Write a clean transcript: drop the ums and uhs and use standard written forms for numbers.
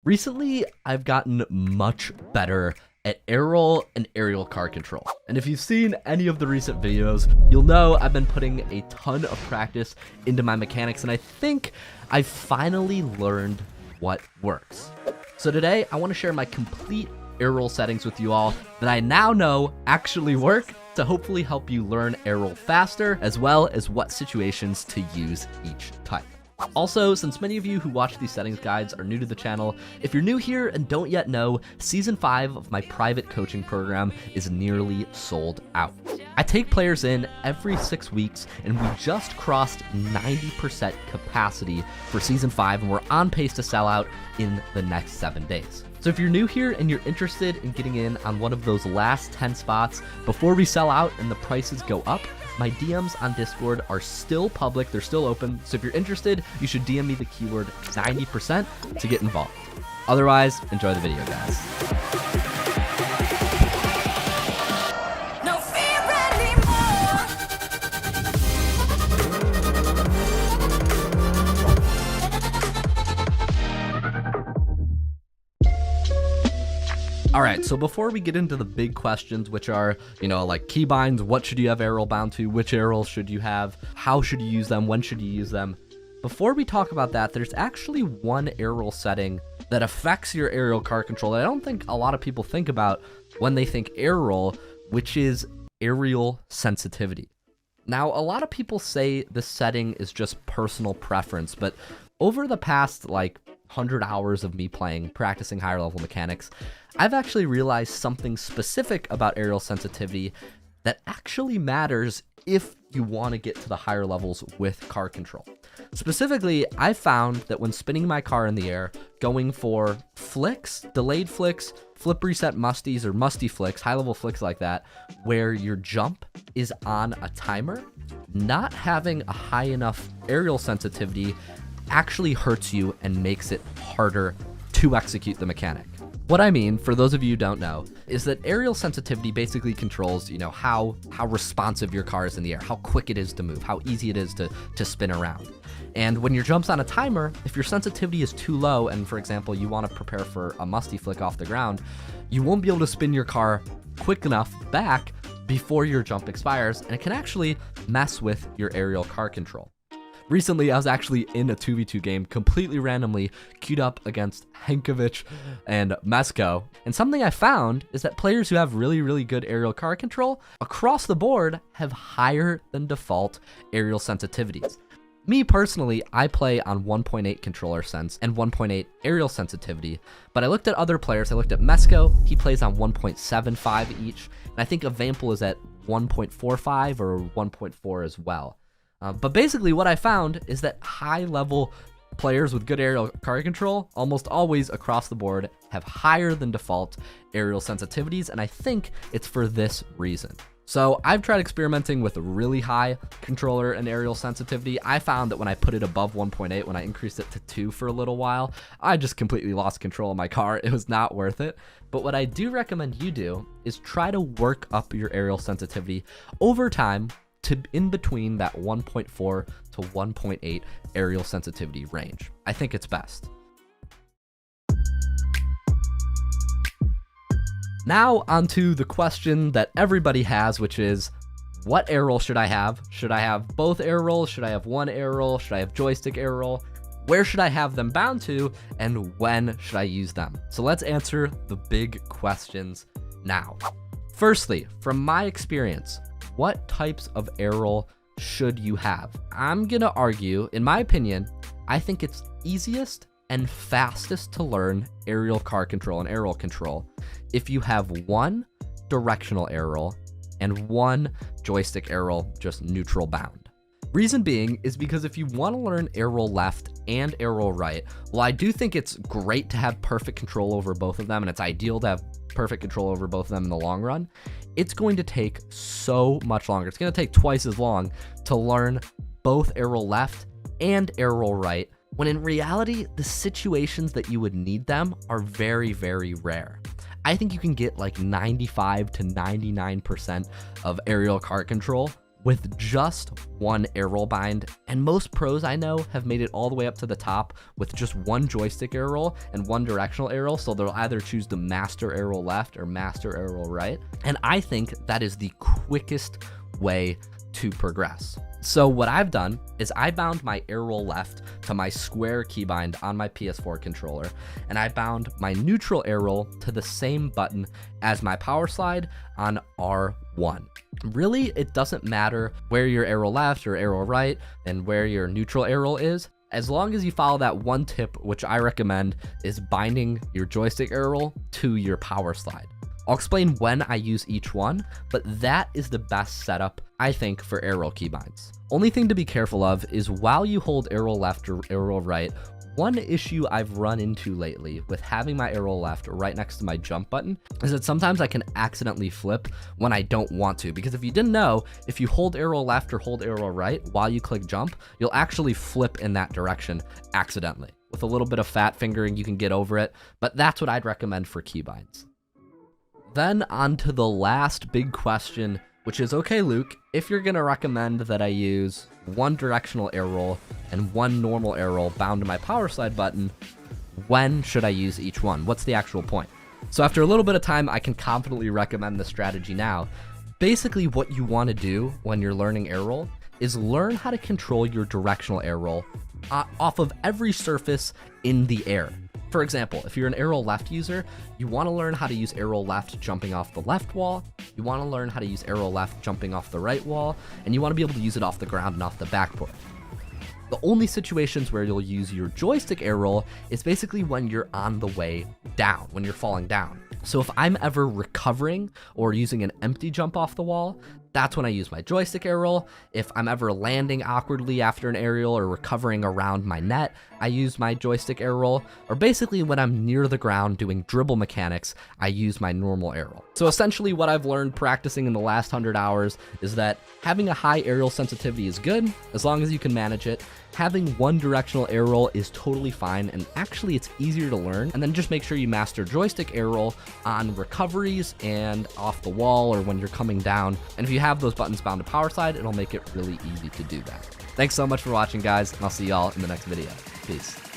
Recently, I've gotten much better at air and aerial car control. And if you've seen any of the recent videos, you'll know I've been putting a ton of practice into my mechanics, and I think I finally learned what works. So today, I want to share my complete air settings with you all that I now know actually work to hopefully help you learn air faster, as well as what situations to use each type. Also, since many of you who watch these settings guides are new to the channel, if you're new here and don't yet know, Season 5 of my private coaching program is nearly sold out. I take players in every 6 weeks, and we just crossed 90% capacity for Season 5, and we're on pace to sell out in the next 7 days. So if you're new here and you're interested in getting in on one of those last 10 spots before we sell out and the prices go up, my DMs on Discord are still public, they're still open, so if you're interested, you should DM me the keyword 90% to get involved. Otherwise, enjoy the video, guys. All right, so before we get into the big questions, which are, like keybinds, what should you have aerial bound to, which aerial should you have, how should you use them, when should you use them? Before we talk about that, there's actually one aerial setting that affects your aerial car control that I don't think a lot of people think about when they think aerial, which is aerial sensitivity. Now, a lot of people say this setting is just personal preference, but over the past 100 hours of me practicing higher level mechanics, I've actually realized something specific about aerial sensitivity that actually matters if you want to get to the higher levels with car control. Specifically, I found that when spinning my car in the air, going for flicks, delayed flicks, flip reset musties or musty flicks, high level flicks like that, where your jump is on a timer, not having a high enough aerial sensitivity actually hurts you and makes it harder to execute the mechanic. What I mean, for those of you who don't know, is that aerial sensitivity basically controls, how responsive your car is in the air, how quick it is to move, how easy it is to spin around. And when your jump's on a timer, if your sensitivity is too low, and for example, you want to prepare for a musty flick off the ground, you won't be able to spin your car quick enough back before your jump expires, and it can actually mess with your aerial car control. Recently, I was actually in a 2v2 game completely randomly queued up against Henkovic and Mesko. And something I found is that players who have really, really good aerial car control across the board have higher than default aerial sensitivities. Me personally, I play on 1.8 controller sense and 1.8 aerial sensitivity, but I looked at other players. I looked at Mesko, he plays on 1.75 each, and I think Avampel is at 1.45 or 1.4 as well. But basically what I found is that high-level players with good aerial car control almost always across the board have higher than default aerial sensitivities, and I think it's for this reason. So I've tried experimenting with a really high controller and aerial sensitivity. I found that when I put it above 1.8, when I increased it to 2 for a little while, I just completely lost control of my car. It was not worth it. But what I do recommend you do is try to work up your aerial sensitivity over time to in between that 1.4 to 1.8 aerial sensitivity range. I think it's best. Now onto the question that everybody has, which is, what air roll should I have? Should I have both air rolls? Should I have one air roll? Should I have joystick air roll? Where should I have them bound to? And when should I use them? So let's answer the big questions now. Firstly, from my experience, what types of air roll should you have? I'm gonna argue, in my opinion, I think it's easiest and fastest to learn aerial car control and air roll control if you have one directional air roll and one joystick air roll, just neutral bound. Reason being is because if you want to learn air roll left and air roll right, well, I do think it's great to have perfect control over both of them, and it's ideal to have perfect control over both of them in the long run. It's going to take so much longer. It's going to take twice as long to learn both air roll left and air roll right, when in reality, the situations that you would need them are very, very rare. I think you can get 95 to 99% of aerial car control with just one air roll bind, and most pros I know have made it all the way up to the top with just one joystick air roll and one directional air roll, so they'll either choose the master air roll left or master air roll right, and I think that is the quickest way to progress. So what I've done is I bound my air roll left to my square keybind on my PS4 controller, and I bound my neutral air roll to the same button as my power slide on R1. Really, it doesn't matter where your air roll left or air roll right and where your neutral air roll is, as long as you follow that one tip, which I recommend, is binding your joystick air roll to your power slide. I'll explain when I use each one, but that is the best setup, I think, for air roll keybinds. Only thing to be careful of is while you hold air roll left or air roll right, one issue I've run into lately with having my air roll left right next to my jump button is that sometimes I can accidentally flip when I don't want to. Because if you didn't know, if you hold air roll left or hold air roll right while you click jump, you'll actually flip in that direction accidentally. With a little bit of fat fingering, you can get over it, but that's what I'd recommend for keybinds. Then on to the last big question, which is, okay, Luke, if you're gonna recommend that I use one directional air roll and one normal air roll bound to my power slide button, when should I use each one? What's the actual point? So after a little bit of time, I can confidently recommend this strategy now. Basically, what you want to do when you're learning air roll is learn how to control your directional air roll off of every surface in the air. For example, if you're an air roll left user, you want to learn how to use air roll left jumping off the left wall, you want to learn how to use air roll left jumping off the right wall, and you want to be able to use it off the ground and off the backboard. The only situations where you'll use your joystick air roll is basically when you're on the way down, when you're falling down. So if I'm ever recovering or using an empty jump off the wall, that's when I use my joystick air roll. If I'm ever landing awkwardly after an aerial or recovering around my net, I use my joystick air roll. Or basically when I'm near the ground doing dribble mechanics, I use my normal air roll. So essentially what I've learned practicing in the last 100 hours is that having a high aerial sensitivity is good, as long as you can manage it. Having one directional air roll is totally fine, and actually it's easier to learn. And then just make sure you master joystick air roll on recoveries and off the wall or when you're coming down. And if you have those buttons bound to power slide, it'll make it really easy to do that. Thanks so much for watching, guys, and I'll see y'all in the next video. Peace.